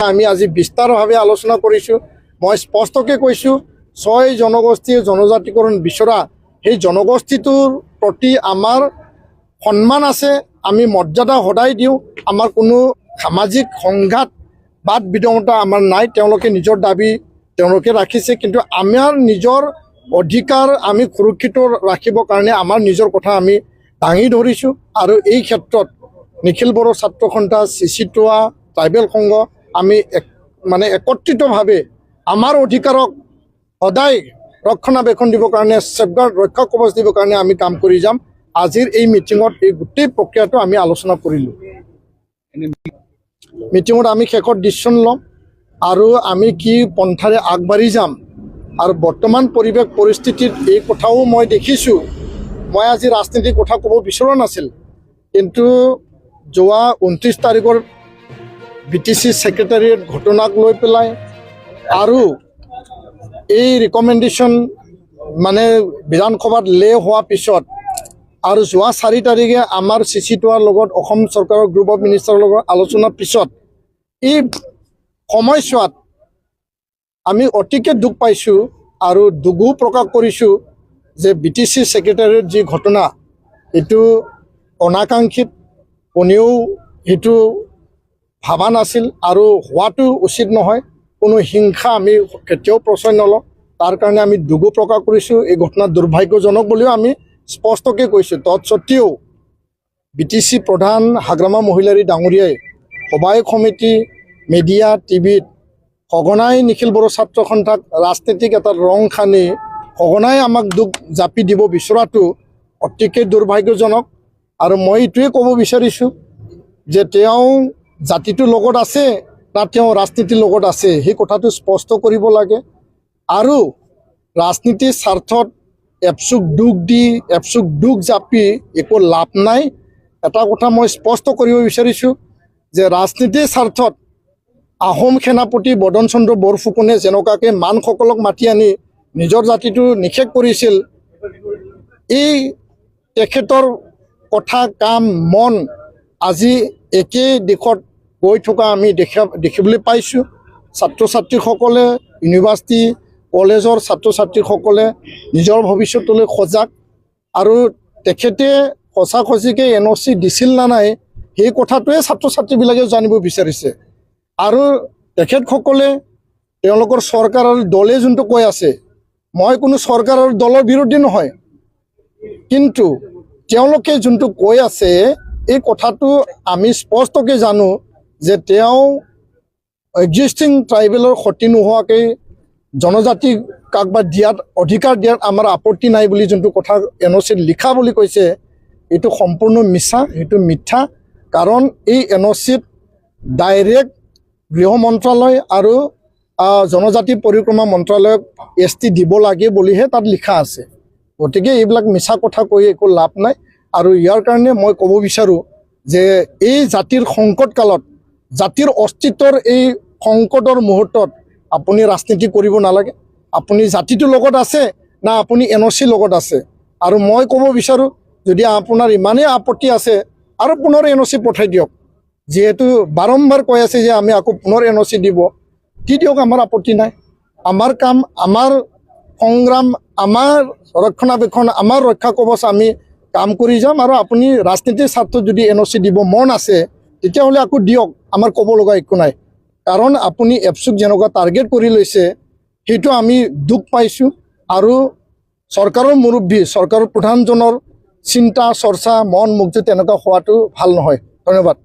আমি আজি বিস্তাৰভাৱে আলোচনা কৰিছোঁ। মই স্পষ্টকৈ কৈছোঁ, 6 জনগোষ্ঠীয়ে জনজাতিকৰণ বিচৰা সেই জনগোষ্ঠীটোৰ প্ৰতি আমাৰ সন্মান আছে, আমি মৰ্যাদা সদায় দিওঁ। আমাৰ কোনো সামাজিক সংঘাত বাদ বিতংতা আমাৰ নাই। তেওঁলোকে নিজৰ দাবী তেওঁলোকে ৰাখিছে, কিন্তু আমাৰ নিজৰ অধিকাৰ আমি সুৰক্ষিত ৰাখিবৰ কাৰণে আমাৰ নিজৰ কথা আমি দাঙি ধৰিছোঁ। আৰু এই ক্ষেত্ৰত নিখিল বড়ো ছাত্ৰ সন্থা, চিচিটোৱা, ট্ৰাইবেল সংঘ আমি একত্ৰিতভাৱে আমাৰ অধিকাৰক সদায় ৰক্ষণাবেক্ষণ দিবৰ কাৰণে, চেফগাৰ্ড ৰক্ষা কৱচ দিবৰ কাৰণে আমি কাম কৰি যাম। আজিৰ এই মিটিঙত এই গোটেই প্ৰক্ৰিয়াটো আমি আলোচনা কৰিলোঁ। মিটিঙত আমি শেষত ডিচিশ্যন ল'ম আৰু আমি কি পন্থাৰে আগবাঢ়ি যাম। আৰু বৰ্তমান পৰিৱেশ পৰিস্থিতিত এই কথাও মই দেখিছোঁ। মই আজি ৰাজনীতিৰ কথা ক'ব বিচৰা নাছিল, কিন্তু যোৱা 29 তাৰিখৰ BTC ছেক্ৰেটাৰিয়েট ঘটনাক লৈ পেলাই আৰু এই ৰিকমেণ্ডেশ্যন বিধানসভাত হোৱাৰ পিছত আৰু যোৱা 4 তাৰিখে আমাৰ চিচিটোৱাৰ লগত অসম চৰকাৰৰ গ্ৰুপ অফ মিনিষ্টাৰৰ লগত আলোচনাৰ পিছত এই সময়ছোৱাত আমি অতিকে দুখ পাইছোঁ আৰু দুখো প্ৰকাশ কৰিছোঁ যে BTC ছেক্ৰেটাৰিয়েট যি ঘটনা, এইটো অনাকাংক্ষিত, কোনেও সেইটো ভাবা নাছিল আৰু হোৱাটো উচিত নহয়। কোনো হিংসা আমি কেতিয়াও প্ৰশ্ৰয় নলওঁ। তাৰ কাৰণে আমি দুখো প্ৰকাশ কৰিছোঁ। এই ঘটনা দুৰ্ভাগ্যজনক বুলিও আমি স্পষ্টকৈ কৈছোঁ। তৎসত্ত্বেও BTC প্ৰধান হাগ্ৰামা মহিলাৰী ডাঙৰীয়াই সভায়ক সমিতি, মিডিয়া, টিভিত সঘনাই নিখিল বড়ো ছাত্ৰ সন্থাক ৰাজনীতিক এটা ৰং সানি সঘনাই আমাক দুখ জাপি দিব বিচৰাটো অতিকে দুৰ্ভাগ্যজনক। আৰু মই এইটোৱে ক'ব বিচাৰিছোঁ যে তেওঁ জাতিটোৰ লগত আছে না তেওঁ ৰাজনীতিৰ লগত আছে, সেই কথাটো স্পষ্ট কৰিব লাগে। আৰু ৰাজনীতিৰ স্বাৰ্থত এপচুক দুখ দি এপচুক দুখ জাপি একো লাভ নাই। এটা কথা মই স্পষ্ট কৰিব বিচাৰিছোঁ যে ৰাজনীতিৰ স্বাৰ্থত আহোম সেনাপতি বদন চন্দ্ৰ বৰফুকনে যেনেকুৱাকৈ মানসকলক মাতি আনি নিজৰ জাতিটো নিষেধ কৰিছিল, এই তেখেতৰ কথা, কাম, মন আজি একেই দিশত গৈ থকা আমি দেখিবলৈ পাইছোঁ। ছাত্ৰ ছাত্ৰীসকলে, ইউনিভাৰ্চিটি কলেজৰ ছাত্ৰ ছাত্ৰীসকলে নিজৰ ভৱিষ্যতলৈ সজাগ। আৰু তেখেতে সঁচাসঁচিকৈ NOC দিছিল না নাই সেই কথাটোৱে ছাত্ৰ ছাত্ৰীবিলাকে জানিব বিচাৰিছে। আৰু তেখেতসকলে তেওঁলোকৰ চৰকাৰৰ দলে যোনটো কৈ আছে, মই কোনো চৰকাৰৰ দলৰ বিৰোধী নহয়, কিন্তু তেওঁলোকে যোনটো কৈ আছে এই কথাটো আমি স্পষ্টকৈ জানো যে তেওঁ এক্সিষ্টিং ট্ৰাইবেলৰ ক্ষতি নোহোৱাকৈ জনজাতিক কাকবা দিয়াত, অধিকাৰ দিয়াত আমাৰ আপত্তি নাই বুলি যোনটো কথা NOCত লিখা বুলি কৈছে, এইটো সম্পূৰ্ণ মিছা, সেইটো মিথ্যা। কাৰণ এই NOCত ডাইৰেক্ট গৃহ মন্ত্ৰালয় আৰু জনজাতি পৰিক্ৰমা মন্ত্ৰালয়ক ST দিব লাগে বুলিহে তাত লিখা আছে। গতিকে এইবিলাক মিছা কথা কৈ একো লাভ নাই। আৰু ইয়াৰ কাৰণে মই ক'ব বিচাৰোঁ যে এই জাতিৰ সংকট কালত, জাতিৰ অস্তিত্বৰ এই সংকটৰ মুহূৰ্তত আপুনি ৰাজনীতি কৰিব নালাগে। আপুনি জাতিটোৰ লগত আছে না আপুনি NOCৰ লগত আছে। আৰু মই ক'ব বিচাৰোঁ, যদি আপোনাৰ ইমানেই আপত্তি আছে আৰু পুনৰ NOC পঠাই দিয়ক। যিহেতু বাৰম্বাৰ কৈ আছে যে আমি আকৌ পুনৰ NOC দিব, দি দিয়ক, আমাৰ আপত্তি নাই। আমাৰ কাম, আমাৰ সংগ্ৰাম, আমাৰ ৰক্ষণাবেক্ষণ, আমাৰ ৰক্ষা কৱচ আমি কাম কৰি যাম। আৰু আপুনি ৰাজনীতিৰ স্বাৰ্থত যদি NOC দিব মন আছে তেতিয়াহ'লে আকৌ দিয়ক, আমাৰ ক'ব লগা একো নাই। কাৰণ আপুনি এপচুক যেনেকুৱা টাৰ্গেট কৰি লৈছে সেইটো আমি দুখ পাইছোঁ। আৰু চৰকাৰৰ মুৰব্বী, চৰকাৰৰ প্ৰধানজনৰ চিন্তা চৰ্চা, মন মুগ্ধ তেনেকুৱা হোৱাটো ভাল নহয়। ধন্যবাদ।